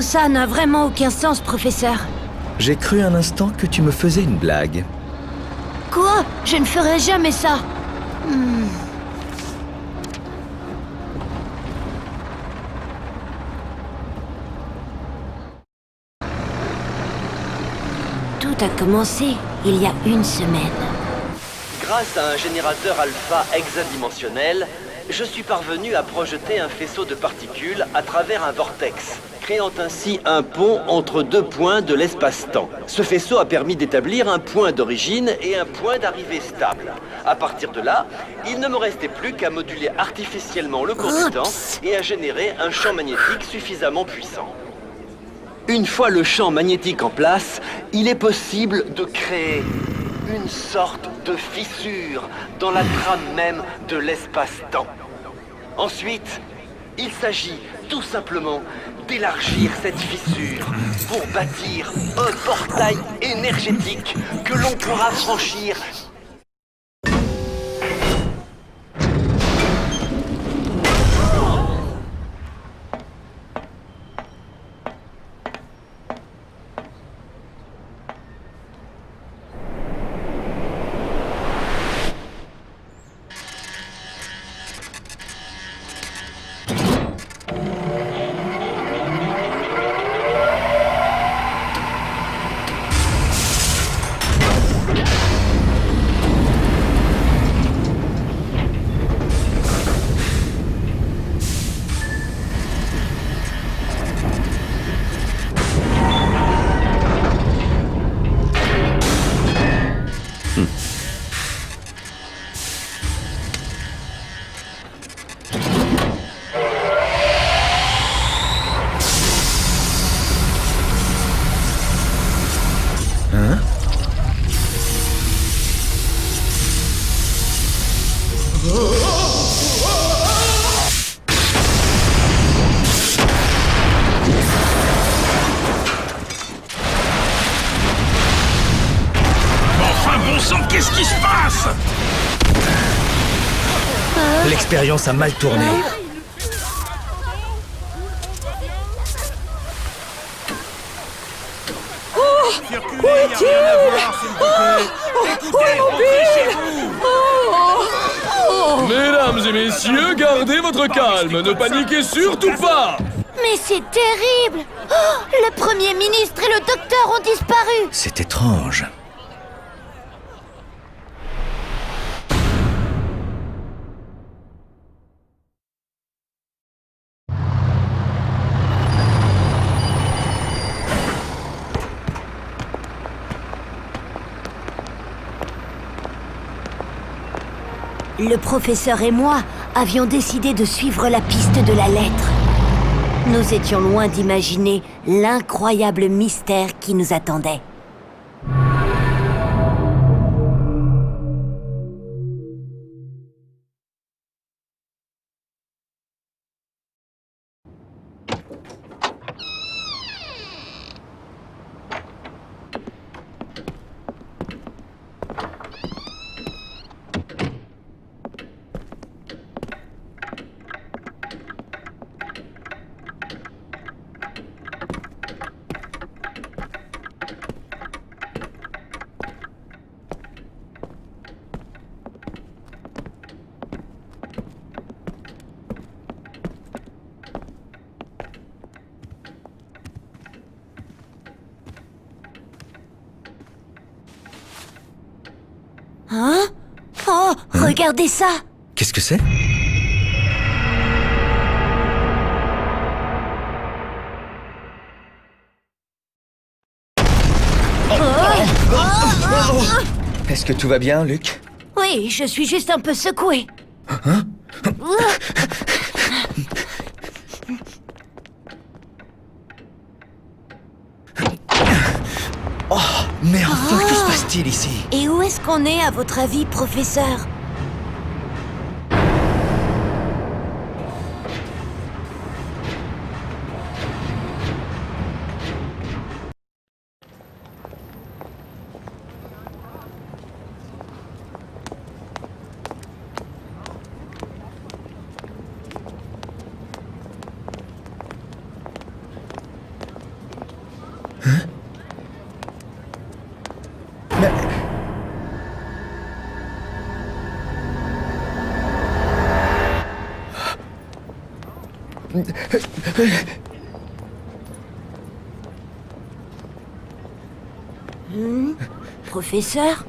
ça n'a vraiment aucun sens, professeur. J'ai cru un instant que tu me faisais une blague. Quoi? Je ne ferai jamais ça. Tout a commencé il y a une semaine. Grâce à un générateur alpha hexadimensionnel, je suis parvenu à projeter un faisceau de particules à travers un vortex, créant ainsi un pont entre deux points de l'espace-temps. Ce faisceau a permis d'établir un point d'origine et un point d'arrivée stable. À partir de là, il ne me restait plus qu'à moduler artificiellement le cours du temps et à générer un champ magnétique suffisamment puissant. Une fois le champ magnétique en place, il est possible de créer une sorte de fissure dans la trame même de l'espace-temps. Ensuite, il s'agit tout simplement d'élargir cette fissure pour bâtir un portail énergétique que l'on pourra franchir. Qu'est-ce qui se passe? L'expérience a mal tourné. Circulez, y a rien à voir, s'il vous plaît. Écoutez, rentrez chez vous. Mesdames et messieurs, gardez votre calme, ne paniquez surtout pas. Mais c'est terrible! Le Premier ministre et le docteur ont disparu! C'est étrange. Le professeur et moi avions décidé de suivre la piste de la lettre. Nous étions loin d'imaginer l'incroyable mystère qui nous attendait. Hein? Oh, regardez ça! Qu'est-ce que c'est? Est-ce que tout va bien, Luc? Oui, je suis juste un peu secouée. Hein? Oh, mais enfin, que se passe-t-il ici? Et où est-ce qu'on est, à votre avis, professeur? Mais... Professeur?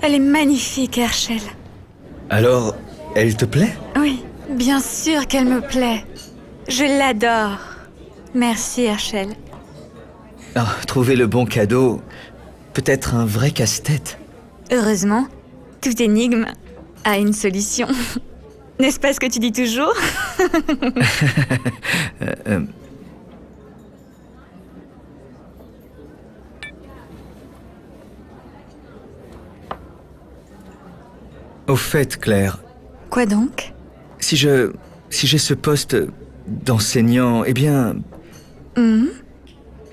Elle est magnifique, Herschel. Alors, elle te plaît? Oui, bien sûr qu'elle me plaît. Je l'adore. Merci, Herschel. Ah, trouver le bon cadeau peut être un vrai casse-tête. Heureusement, toute énigme a une solution. N'est-ce pas ce que tu dis toujours? Au fait, Claire, Quoi donc? si j'ai ce poste d'enseignant, eh bien...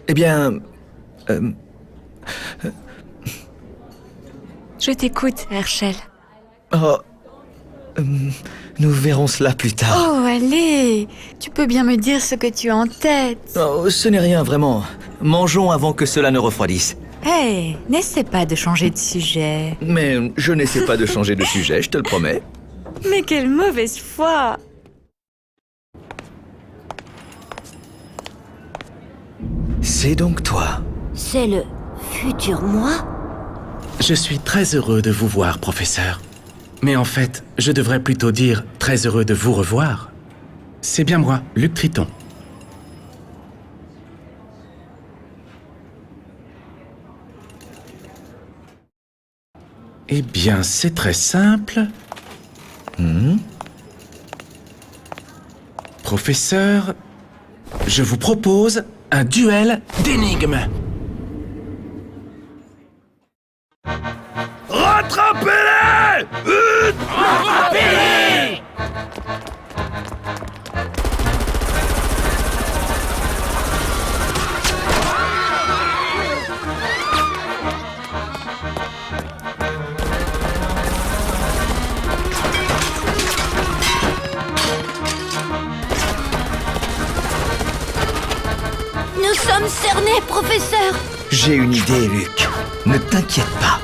Eh bien... Je t'écoute, Herschel. Oh... nous verrons cela plus tard. Oh, allez! Tu peux bien me dire ce que tu as en tête. Oh, ce n'est rien, vraiment. Mangeons avant que cela ne refroidisse. Hey, n'essaie pas de changer de sujet. Mais je n'essaie pas de changer de sujet, je te le promets. Mais quelle mauvaise foi! C'est donc toi. C'est le futur moi? Je suis très heureux de vous voir, professeur. Mais en fait, je devrais plutôt dire très heureux de vous revoir. C'est bien moi, Luc Triton. Eh bien, c'est très simple. Professeur, je vous propose un duel d'énigmes. Rattrapez-les! Rattrapez-les! Nous sommes cernés, professeur! J'ai une idée, Luc. Ne t'inquiète pas.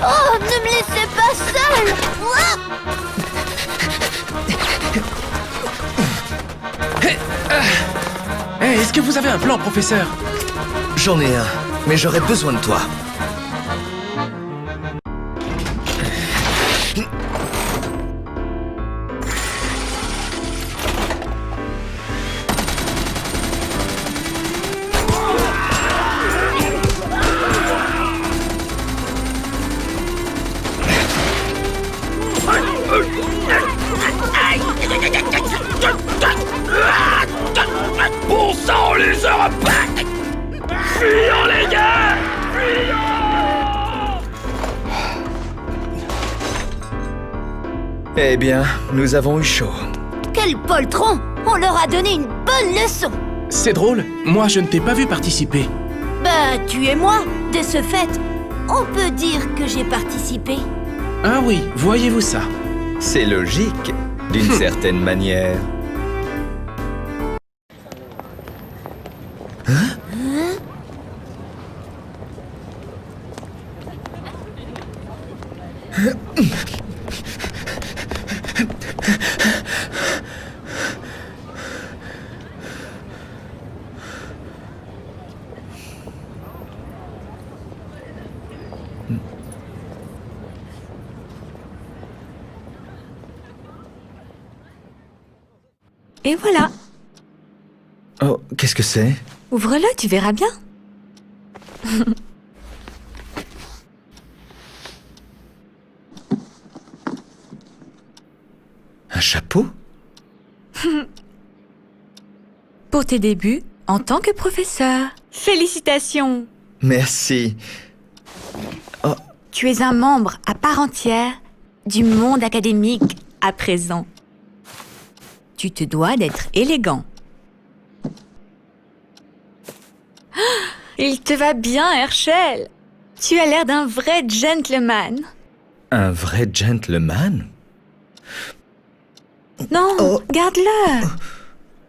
Oh, ne me laissez pas seul! Ouah. Hey, est-ce que vous avez un plan, professeur? J'en ai un, mais j'aurais besoin de toi. Bon sang, les Européens! Fuyons, les gars! Fuyons! Eh bien, nous avons eu chaud. Quel poltron! On leur a donné une bonne leçon! C'est drôle, moi je ne t'ai pas vu participer. Bah, tu et moi, de ce fait, on peut dire que j'ai participé. Ah oui, voyez-vous ça? C'est logique, d'une certaine manière. Et voilà. Oh, qu'est-ce que c'est? Ouvre-le, tu verras bien. Un chapeau? Pour tes débuts en tant que professeur. Félicitations! Merci. Tu es un membre à part entière du monde académique à présent. Tu te dois d'être élégant. Ah, il te va bien, Herschel. Tu as l'air d'un vrai gentleman. Un vrai gentleman? Non, Oh. garde-le.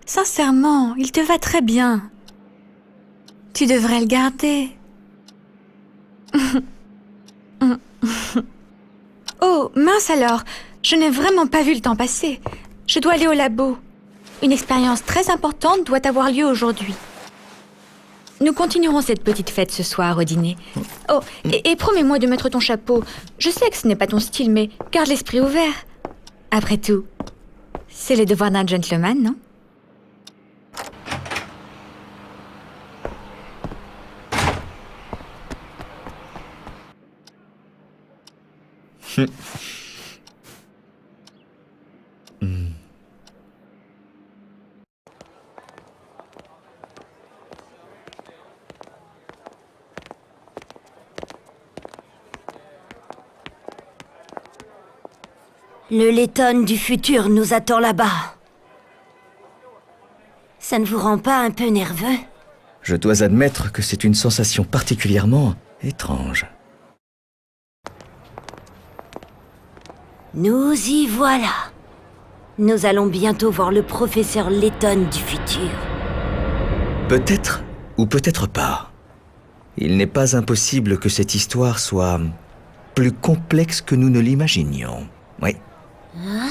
Sincèrement, il te va très bien. Tu devrais le garder. Oh, mince alors. Je n'ai vraiment pas vu le temps passer. Je dois aller au labo. Une expérience très importante doit avoir lieu aujourd'hui. Nous continuerons cette petite fête ce soir au dîner. Oh, et promets-moi de mettre ton chapeau. Je sais que ce n'est pas ton style, mais garde l'esprit ouvert. Après tout, c'est le devoir d'un gentleman, non? Le Letton du futur nous attend là-bas. Ça ne vous rend pas un peu nerveux? Je dois admettre que c'est une sensation particulièrement étrange. Nous y voilà. Nous allons bientôt voir le professeur Letton du futur. Peut-être ou peut-être pas. Il n'est pas impossible que cette histoire soit plus complexe que nous ne l'imaginions. Oui. Hein?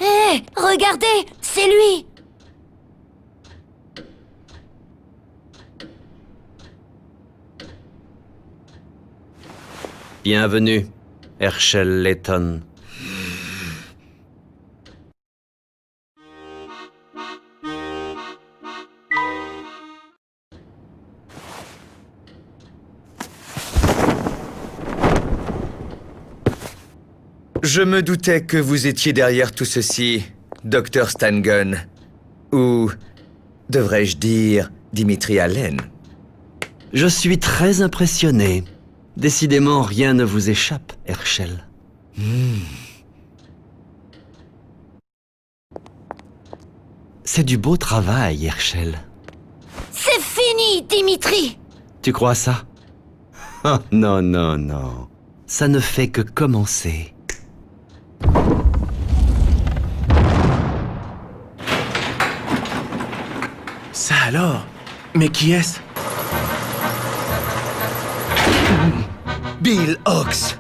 Hé, regardez, c'est lui! Bienvenue, Herschel Letton. Je me doutais que vous étiez derrière tout ceci, Dr. Stangun. Ou, devrais-je dire, Dimitri Allen. Je suis très impressionné. Décidément, rien ne vous échappe, Herschel. C'est du beau travail, Herschel. C'est fini, Dimitri! Tu crois ça? Oh, non, non, non. Ça ne fait que commencer. Ça alors? Mais qui est-ce? Bill Hawks!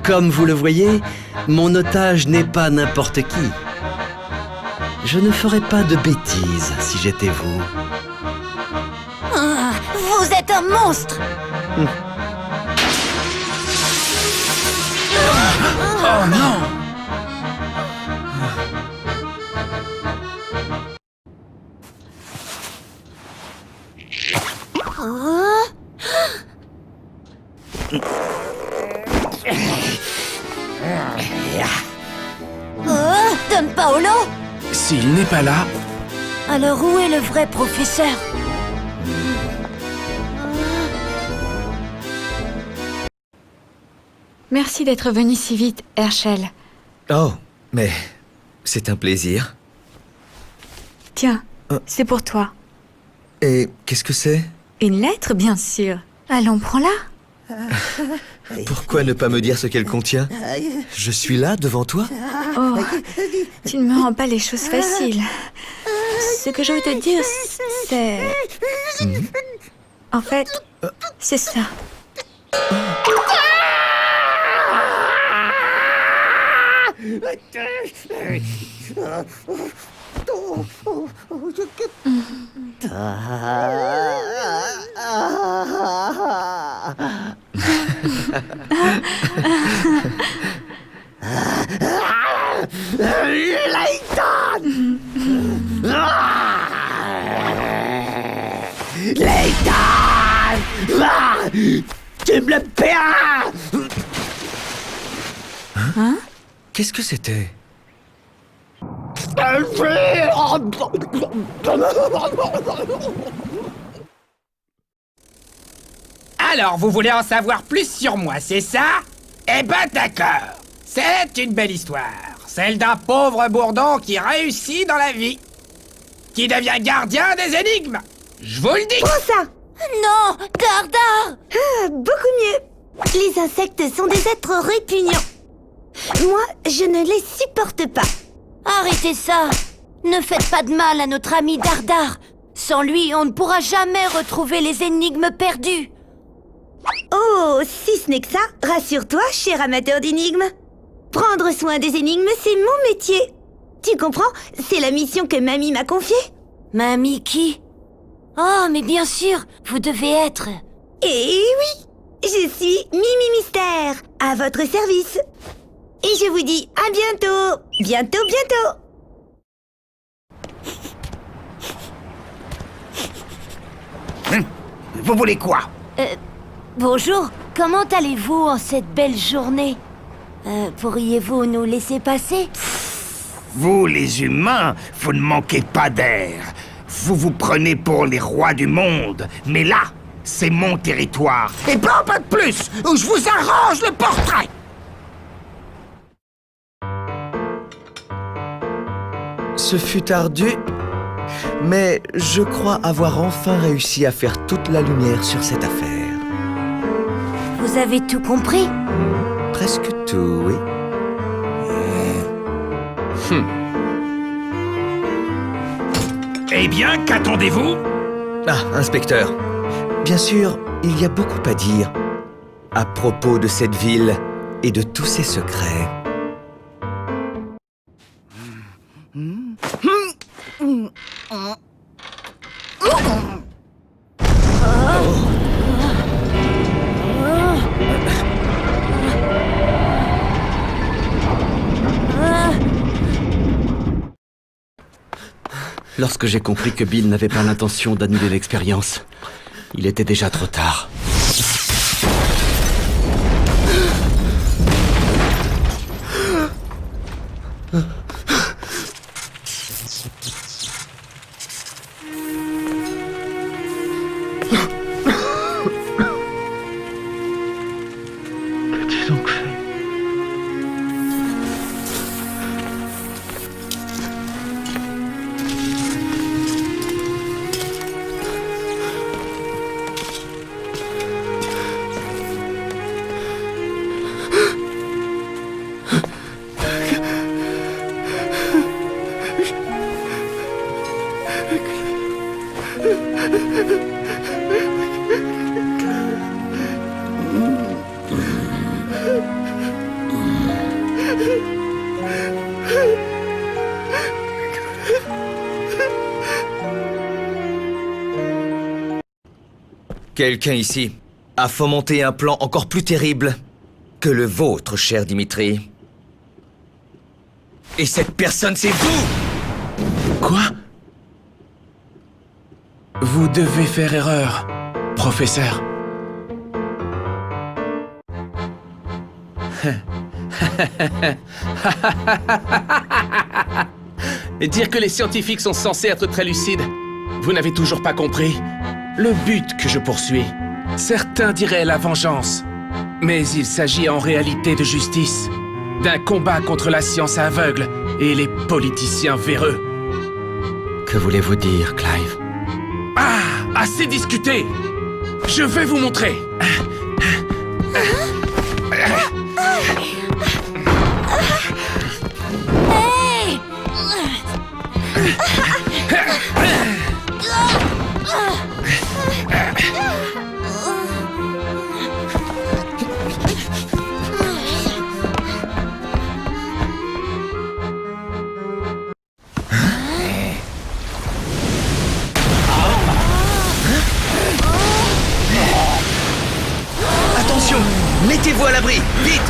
Comme vous le voyez, mon otage n'est pas n'importe qui. Je ne ferais pas de bêtises si j'étais vous. Ah, vous êtes un monstre! Oh non! Oh, Don Paolo? S'il n'est pas là, Alors où est le vrai professeur? Merci d'être venu si vite, Herschel. Oh, mais c'est un plaisir. Tiens, c'est pour toi. Et qu'est-ce que c'est? Une lettre, bien sûr. Allons, prends-la. Pourquoi ne pas me dire ce qu'elle contient? Je suis là, devant toi? Oh, tu ne me rends pas les choses faciles. Ce que je veux te dire, c'est... En fait, c'est ça. Hein? Qu'est-ce que c'était? Alors, vous voulez en savoir plus sur moi, c'est ça? Eh ben d'accord. C'est une belle histoire. Celle d'un pauvre bourdon qui réussit dans la vie. Qui devient gardien des énigmes. Je vous le dis. Prends ça! Non, Dardar! Beaucoup mieux. Les insectes sont des êtres répugnants. Moi, je ne les supporte pas. Arrêtez ça! Ne faites pas de mal à notre ami Dardar. Sans lui, on ne pourra jamais retrouver les énigmes perdues. Oh, si ce n'est que ça, rassure-toi, cher amateur d'énigmes. Prendre soin des énigmes, c'est mon métier. Tu comprends? C'est la mission que Mamie m'a confiée. Mamie qui? Oh, mais bien sûr, vous devez être... Eh oui, je suis Mimi Mystère, à votre service. Et je vous dis à bientôt. Bientôt, bientôt. Vous voulez quoi? Bonjour, comment allez-vous en cette belle journée? Pourriez-vous nous laisser passer? Vous, les humains, vous ne manquez pas d'air. Vous vous prenez pour les rois du monde. Mais là, c'est mon territoire. Et pas de plus, ou je vous arrange le portrait. Ce fut ardu, mais je crois avoir enfin réussi à faire toute la lumière sur cette affaire. Vous avez tout compris? Presque tout, oui. Eh bien, qu'attendez-vous? Ah, inspecteur. Bien sûr, il y a beaucoup à dire à propos de cette ville et de tous ses secrets. Lorsque j'ai compris que Bill n'avait pas l'intention d'annuler l'expérience, il était déjà trop tard. Qu'as-tu donc fait? Quelqu'un ici a fomenté un plan encore plus terrible que le vôtre, cher Dimitri. Et cette personne, c'est vous! Quoi? Vous devez faire erreur, professeur. Et dire que les scientifiques sont censés être très lucides. Vous n'avez toujours pas compris le but que je poursuis. Certains diraient la vengeance, mais il s'agit en réalité de justice, d'un combat contre la science aveugle et les politiciens véreux. Que voulez-vous dire, Clive? Ah, assez discuté! Je vais vous montrer! Hey! Attention! Mettez-vous à l'abri! Vite!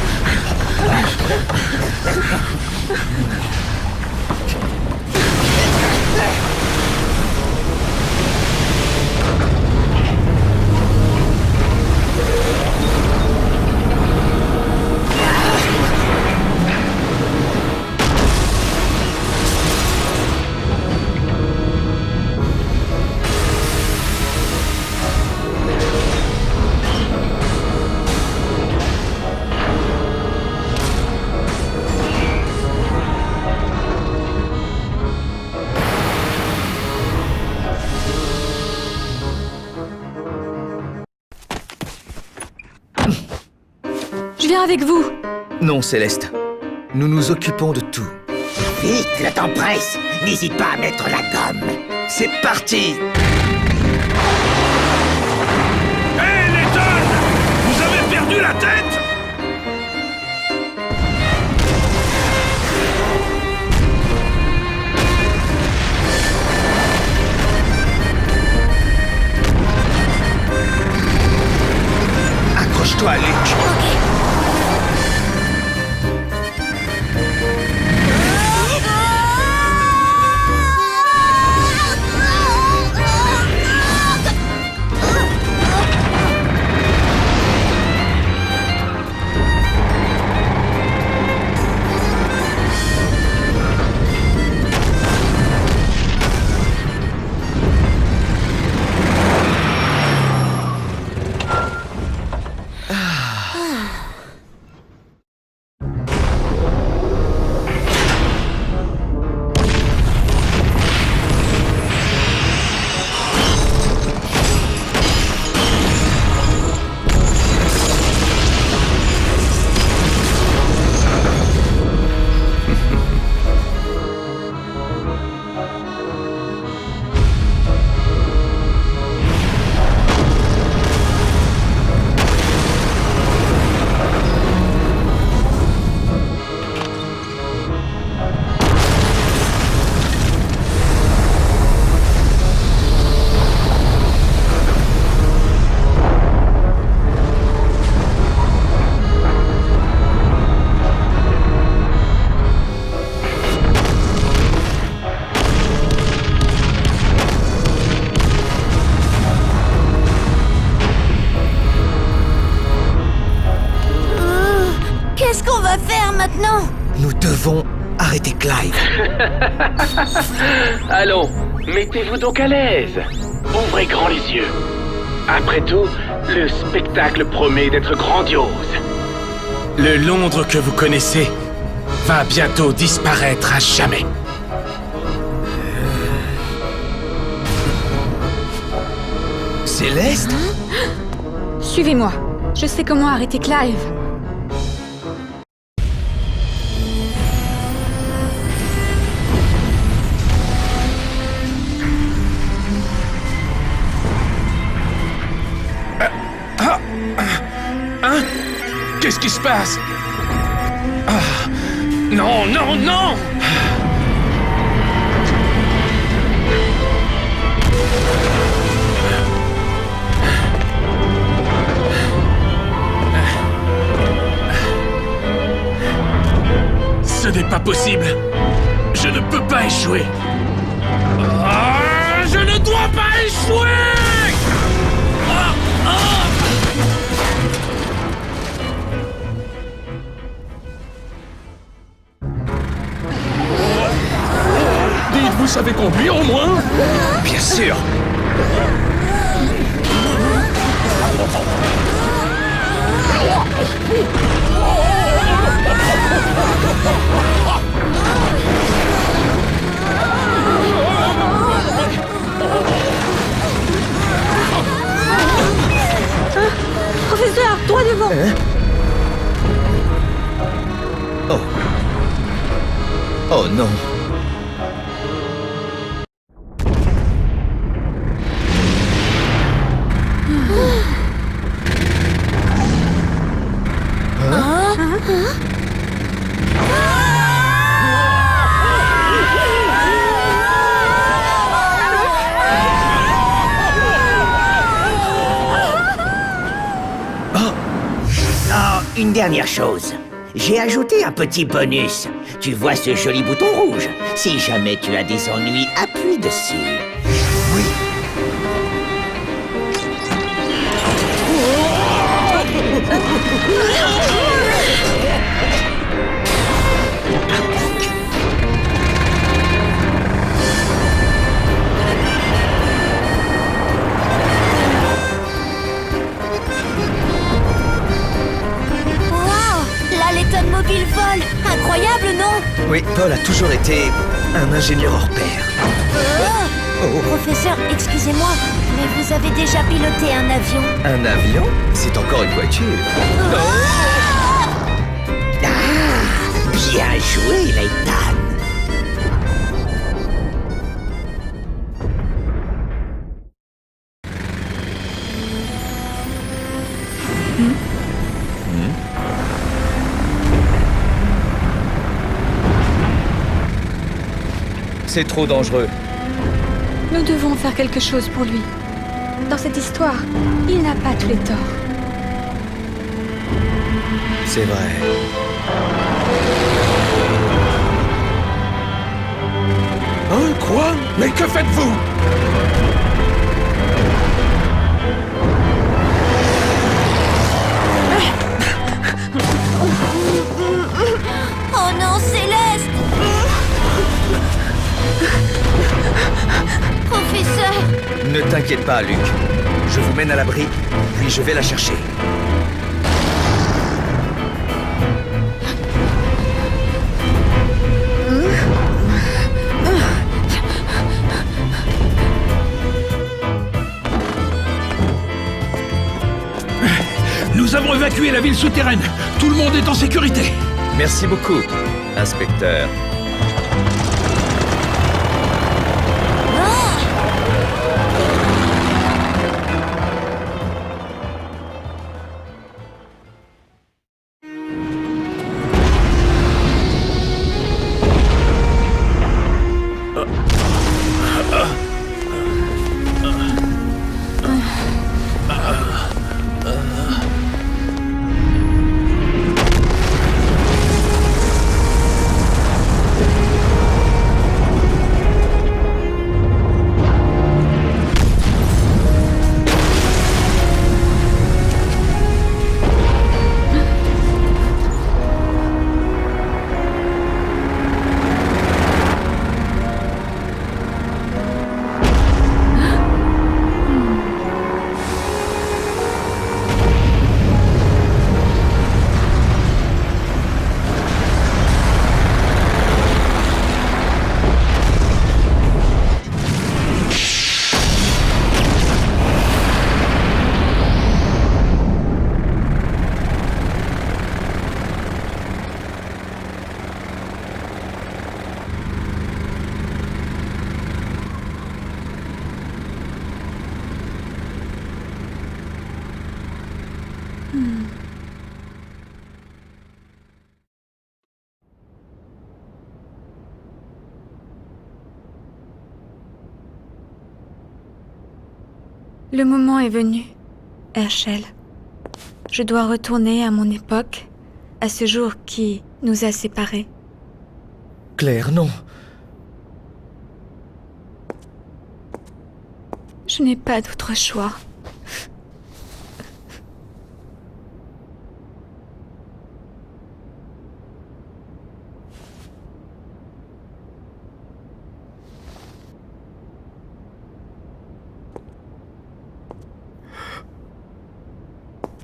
Je viens avec vous. Non, Céleste. Nous nous occupons de tout. Vite, le temps presse. N'hésite pas à mettre la gomme. C'est parti! Hé, Letton! Vous avez perdu la tête? Accroche-toi, Luke. Qu'est-ce qu'on va faire maintenant? Nous devons arrêter Clive. Allons, mettez-vous donc à l'aise. Ouvrez grand les yeux. Après tout, le spectacle promet d'être grandiose. Le Londres que vous connaissez va bientôt disparaître à jamais. Céleste? Suivez-moi. Je sais comment arrêter Clive. Hein? Qu'est-ce qui se passe? Ah, non, non, non! Ce n'est pas possible. Je ne peux pas échouer. Ah, je ne dois pas échouer! Ah, ah! Dites, vous savez conduire au moins? Bien sûr. Professeur, droit devant. Oh. Oh non. Une dernière chose. J'ai ajouté un petit bonus. Tu vois ce joli bouton rouge? Si jamais tu as des ennuis, appuie dessus. Oui. Letton Mobile vole. Incroyable, non? Oui, Paul a toujours été un ingénieur hors pair. Professeur, excusez-moi, mais vous avez déjà piloté un avion. Un avion? C'est encore une voiture. Bien joué, Layton. C'est trop dangereux. Nous devons faire quelque chose pour lui. Dans cette histoire, il n'a pas tous les torts. C'est vrai. Hein, quoi? Mais que faites-vous? Oh non, Céleste! Professeur! Ne t'inquiète pas, Luc. Je vous mène à l'abri, puis je vais la chercher. Nous avons évacué la ville souterraine. Tout le monde est en sécurité. Merci beaucoup, inspecteur. Le moment est venu, Herschel. Je dois retourner à mon époque, à ce jour qui nous a séparés. Claire, non. Je n'ai pas d'autre choix.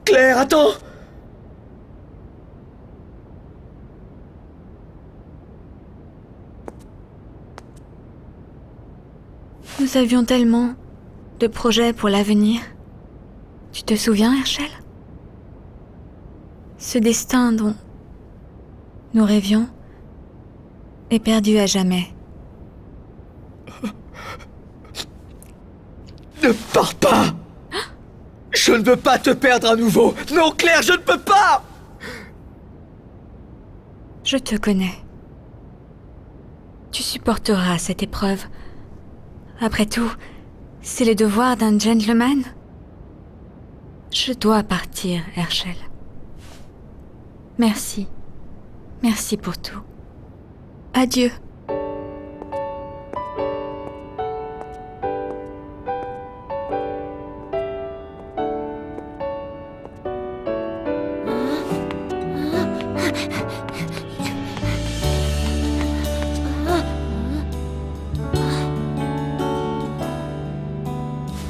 Claire, attends! Nous avions tellement de projets pour l'avenir. Tu te souviens, Herschel? Ce destin dont nous rêvions est perdu à jamais. Ne pars pas! Je ne veux pas te perdre à nouveau! Non, Claire, je ne peux pas! Je te connais. Tu supporteras cette épreuve. Après tout, c'est le devoir d'un gentleman. Je dois partir, Herschel. Merci. Merci pour tout. Adieu.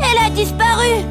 Elle a disparu!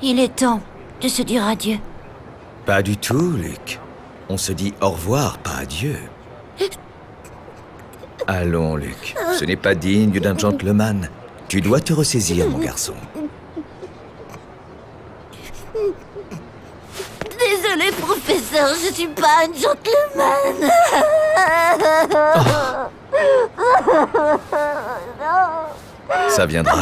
Il est temps de se dire adieu. Pas du tout, Luke. On se dit au revoir, pas adieu. Allons, Luke. Ce n'est pas digne d'un gentleman. Tu dois te ressaisir, mon garçon. Désolé, professeur, je suis pas un gentleman. Ça viendra.